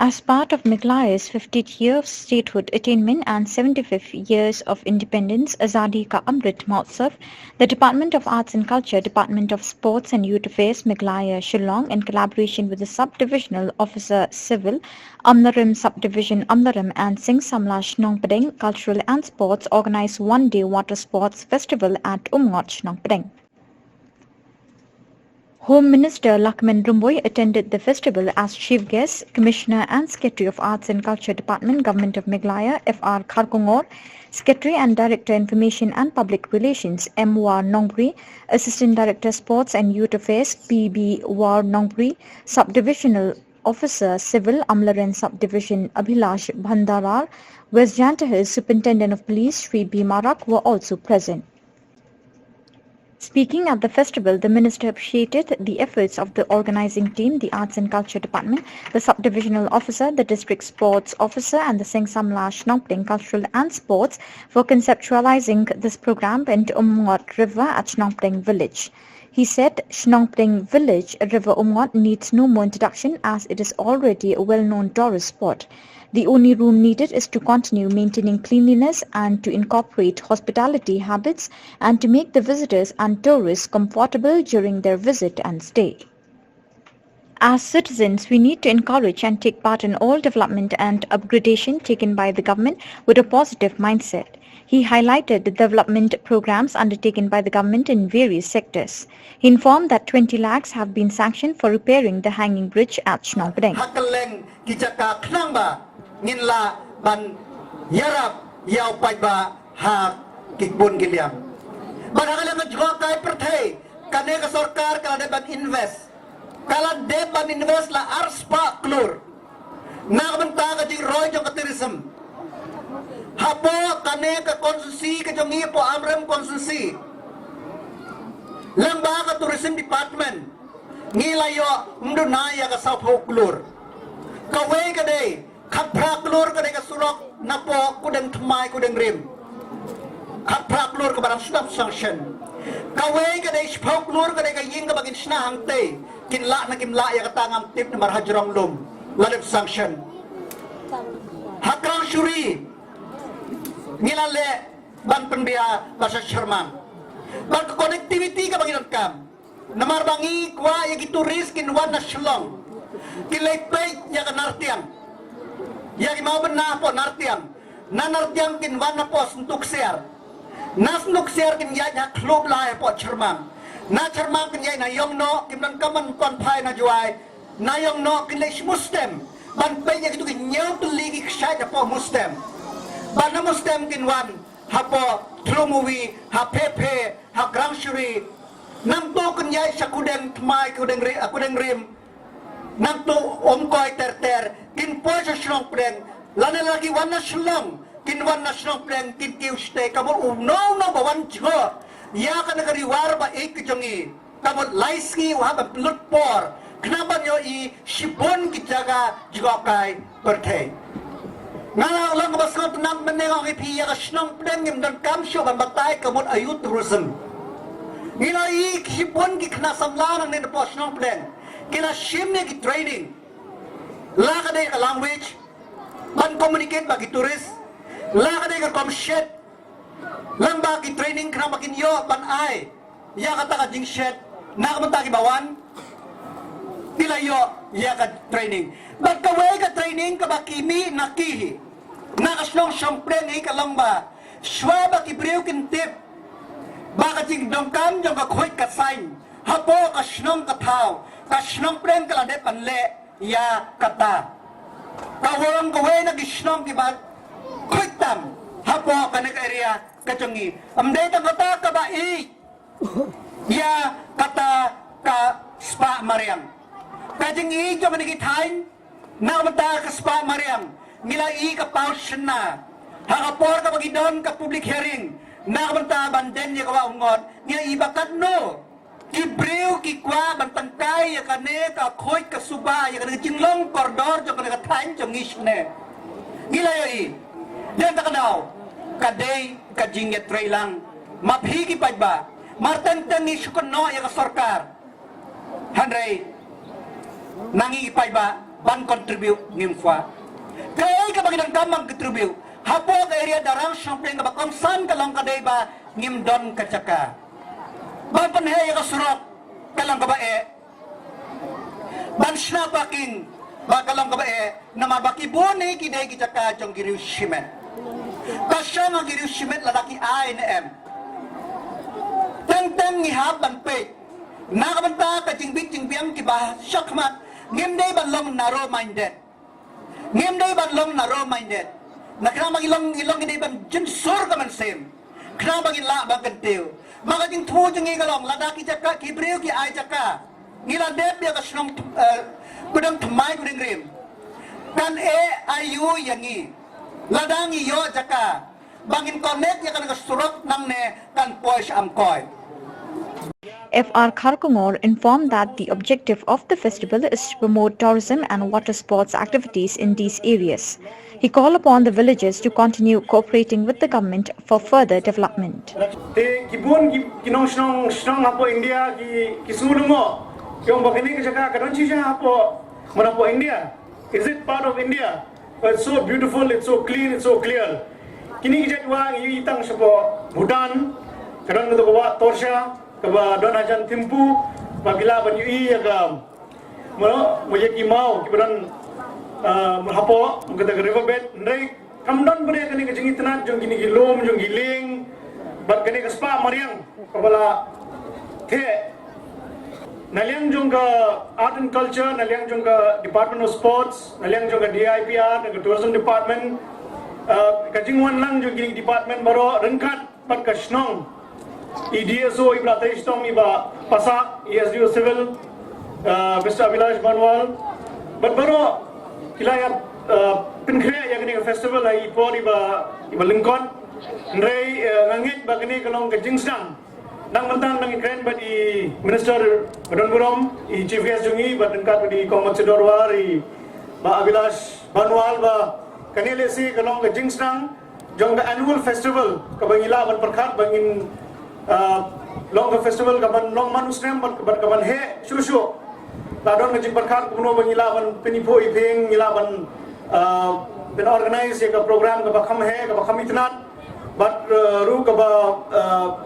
As part of Meghalaya's 50th year of statehood attainment and 75th years of independence, Azadi Ka Amrit Mahotsav, the Department of Arts and Culture, Department of Sports and Youth Affairs, Meghalaya Shillong, in collaboration with the Sub-Divisional Officer Civil, Amnarim Subdivision Amnarim and Sing Samla Shnong Padeng Cultural and Sports, organized one-day water sports festival at Umngot, Shnong Padeng. Home Minister Lakman Rumboy attended the festival as chief guest. Commissioner and Secretary of Arts and Culture Department, Government of Meghalaya, Fr. Kharkongor, Secretary and Director Information and Public Relations, M. War Nongbri, Assistant Director Sports and Youth Affairs, P.B. War Nongbri, Subdivisional Officer Civil, Amlaren Subdivision Abhilash Bhandarar, West Janta Hills Superintendent of Police, Sri B. Marak were also present. Speaking at the festival, the Minister appreciated the efforts of the organizing team, the Arts and Culture Department, the Sub-Divisional Officer, the District Sports Officer and the Sing Samla Shnong Cultural and Sports for conceptualizing this program in Umngot River at Shnong Village. He said Shnong Village, River Umngot, needs no more introduction as it is already a well-known tourist spot. The only room needed is to continue maintaining cleanliness and to incorporate hospitality habits and to make the visitors and tourists comfortable during their visit and stay. As citizens, we need to encourage and take part in all development and upgradation taken by the government with a positive mindset. He highlighted the development programs undertaken by the government in various sectors. He informed that 20 lakhs have been sanctioned for repairing the hanging bridge at Shnong Padeng. Nginla ban yarap yaw paiba ha kikbun giliam barangkali ngejwa kai perthai kane ka sarkar kala ban invest kala de ban invest la arspa klur na banta ka jing roy jong tourism hapo kane ka konsusi ka jong po amrem konsusi lamba ka tourism department ngilayo mdunaya ka south klur kawe ka day Kaprak lur ka deka surok napo kudeng tmai kudeng rim. Kaprak lur ka barang stop sanction. Kawai ka dek spok lur ka deka ying ka bagin snahang te. Kinla na kimla ya katangam tip na marhajrong lum. Ladip sanction. Hakrang shuri. Ngilale ban penbia basa sharman. Ban connectivity ka bagin kam. Namarbangi kwa ya gituris kinwan na Shillong. Kilay pay ya kanartiang. Yang mau benar po nartiang, na nartiang kinwan na po suntuk siar, nas nuk siar kinyai na klub lai po cermang, na cermang kinyai na yong no kimnan kaman kon pai na juai, na yong no kinlay mustem, ban pay yang itu kinyau tu ligi ksai na po mustem, ban na mustem kinwan hapo trumuwi, ha pepe, ha grangshuri, nam to kinyai sa kudeng tmai kudeng rim. Nang tu omkoy ter kin po sa Shnong Padeng lana lagi wana Shillong kin wana Shnong Padeng kin kiuste kamol no bawan jo ya ka nagariwar ba ikijongi kamol laiski wa ba lutpor kenapa yo I shibon kijaga jigokay pertay ngala lang ba sa tunang menengong ipiya ka Shnong Padeng im dan kamsyo ban batay kamol ayut tourism ngila I shibon ki knasamlan ng po Shnong Padeng kila shimne ki training la ka ka language ban communicate bagi turis la ka ka comshet lang ba ki training kna makin yo ban ai ya kata ka jing shet na ka mata ki bawan pila yo ya ka training ban ka way ka training ka bakimi nakihi na ka Shnong Shnong ka lang ba shwa ba ki breu kin tip ba ka jing dongkam jong ka khoy ka sign hapo ka Shnong ka thao ka Shnong Padeng kala de panle ya kata kawang gawe na gishnong kibat kuitam hapo ka na area kachangi amday ta kata ka ba ya kata ka spa mariam kajing jo ka nagithain na mata ka spa mariam ngila ka pausion na hakapor ka bagidon ka public hearing na mata banden ya ka Umngot ngila ibakat no Kibreu kikwa bantangkay ya kane ka khoy ka suba ya kane jinglong koridor jo kane ka thain jo ngishne gilayi den ta kadaw kadey ka jinget trailang maphigi pajba martantang ni sukono ya ka sarkar hanrei nangi pajba ban contribute ngim kwa kay ka bagi kamang contribute hapo ka area darang shopping ka kongsan ka lang kaday ba ngim don ka tsaka ban panhay ka surok ka lang kabae ban snapaking ba ka lang kabae na mabaki bone kiday kitaka jong giriw shimet kasya nga giriw shimet lalaki ay na em tang ngihab ban pe nakabanta ka jingbit-jingbiyang kiba syakmat ngimday banlong narrow-minded ngimday banlong narrow-minded nakramang ilong ngimday ban jinsur ka man sim kramang ila bang kantiw makating tujong ikalong ladaki jaka kibriw ki ay jaka ngiladep ya ka sinong kudang tumay kudang rim kan ayu yangi ladang iyo jaka bangin connect ya ka nagasurot nang ne kan poish amkoy. FR Kharkongor informed that the objective of the festival is to promote tourism and water sports activities in these areas. He called upon the villagers to continue cooperating with the government for further development. Kibun kinong snong hapo India ki sulungo yung bakini ka kadonchi siya hapo manapo India. Is it part of India? It's so beautiful, it's so clean, it's so clear. Kini kijatwa itang siya po Bhutan, kadon to bawa Torsha, kaba don ajan timpu, pabila ban yui aga mo yaki mau kibaran hapo kata riverbed ndai kamdon bade kani kajing itnat jong gini gilom jong giling bat kani ka spa mariang kabala the naliang jong ka art and culture naliang jong ka department of sports naliang jong ka DIPR ka tourism department kajing wan lang jong gini department baro rengkat pat ka snong EDSO ibla taistom iba pasak ESDO civil Mr. Abilash Banwal but baro kilayat pinkrea yang ni festival ai por iba lingkon ndrei ngangit bagani kalong kajingsang nang mentang nang ikren ba di minister Badon Burom i chief guest jungi ba dengkat di Komod Sidorwar i ba Abilash Banwal ba kanile si kalong kajingsang jong the annual festival kabangila ban perkhat bangin long festival kaban long manusrem ban kaban he shushu ladon ngajing perkhat kuno bangilaban penipo ipeng ngilaban ben organize ya ka program ka bakham he ka bakham itnat but ru ka ba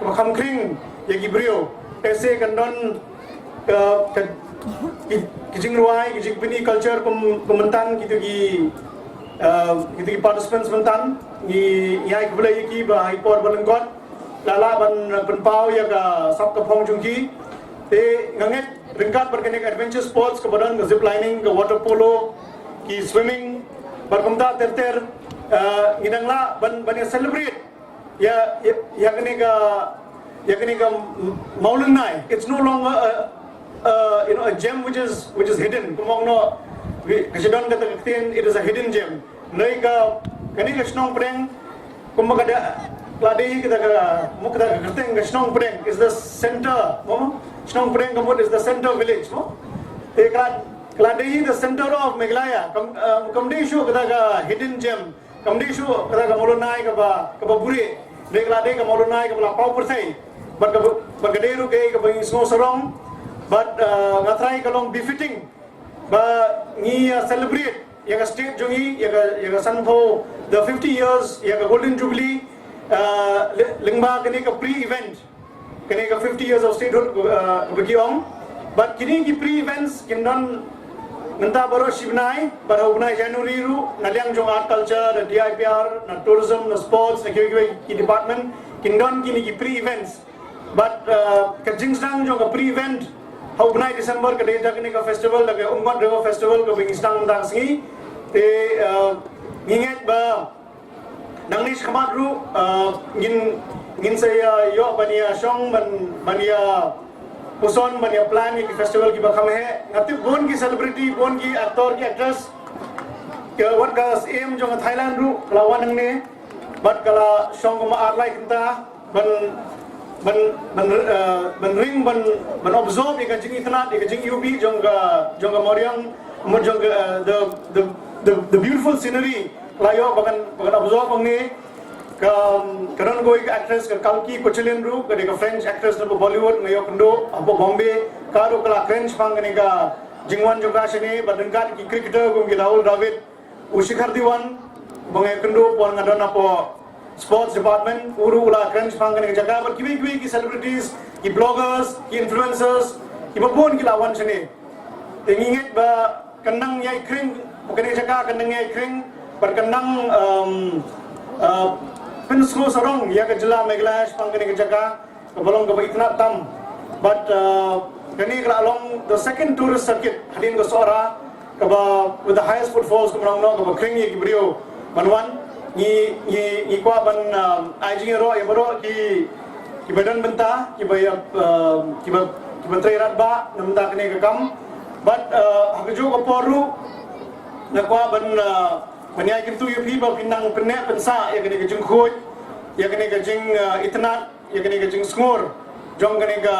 bakham kring ya gibrio ese kandon kijing ruai kijing peni culture kementan gitu gi participants mentan gi yai kubulai ki ba ipor balengkot lala ban pau ya ka sap ka phong chungki te nganget ringkat berkenik adventure sports kemudian ke zip lining ke water polo ki swimming berkomda ter ngidangla ban celebrate ya kene ka maulun nai it's no longer a gem which is hidden kumong no kasidon kata ktin it is a hidden gem nai ka kene ka snong preng kumagada Ladi kita mukta kerteng Shillong is the center. Shillong Kamut is the center village. Ladi the center of Meghalaya. Kamdeshu kita hidden gem. Kamdeshu kita Molonai kaba buri. Ladi ka Molonai kaba pau persai. But Gaderu ke kaba snow sarong. But ngatrai kalong befitting. Ba ngi celebrate. Yaga state jungi yaga sanpo the 50 years yaga golden jubilee. Lingba kini ka pre-event kini ka 50 years of statehood begiong but kini ki pre-events kindon nanta baro shibnai baro unai January ru naliang jong art culture the DIPR na tourism na sports na ki department kindon kini ki pre-events but ka jingsang jong ka pre-event how unai December ka data kini ka festival la ka Umngot River festival ka bingisang tang singi te nginget ba nang nis kamadru ngin saya yo bania song bania puson bania plan ki festival ki bakham he ngati bon ki celebrity bon ki actor ki actress ke what gas aim jong Thailand ru lawan ne bat kala song ma art like ta ban ring ban observe ka jing itna ka jing UB jong moriang mo jong the beautiful scenery layo bagan observe bangne karon goi actress ka kalki kochilin ru ka French actress na Bollywood ngayo kendo apo Bombay karo kala French pang ni ka Jingwan juga sini badengkat ki cricketer kum ki Rahul Dravid Ushikar Diwan bangai kendo pon ngadon apa sports department uru ula kran spang kan jaga ber kiwi ki celebrities ki bloggers ki influencers ki babon ki lawan sini ingit ba kenang yai kring bukan jaga kenang yai kring berkenang penslo sarong ya ke jela Meghalaya spang kan jaga belum ke itna tam but kini along the second tourist circuit hadin ke Sora kaba with the highest footfalls kumrang no kaba kring ye brio manwan ni kwa ban IG ro ya bro ki badan benta ki bay ki menteri ratba namta kini ke kam but hakju ko poru na kwa ban banyai kintu yu phi ba pinang penne pensa ya kini ke jingkhoj ya kini ke jing itnat ya kini ke jing skor jong kini ke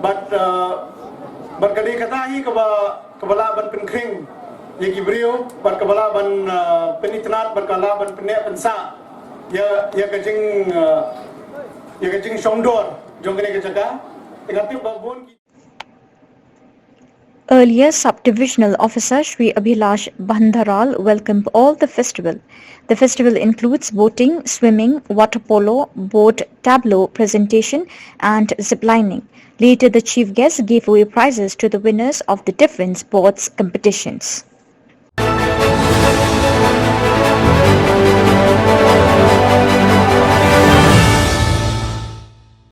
but berkali katahi kebala ban penkring ye gibrio bar kebala ban penitnat berkala ban penne pensa ya kajing shongdor jong kene jaga ngati babon. Earlier, Sub-Divisional Officer Shri Abhilash Bandharal welcomed all the festival. The festival includes boating, swimming, water polo, boat tableau presentation and ziplining. Later, the chief guest gave away prizes to the winners of the different sports competitions.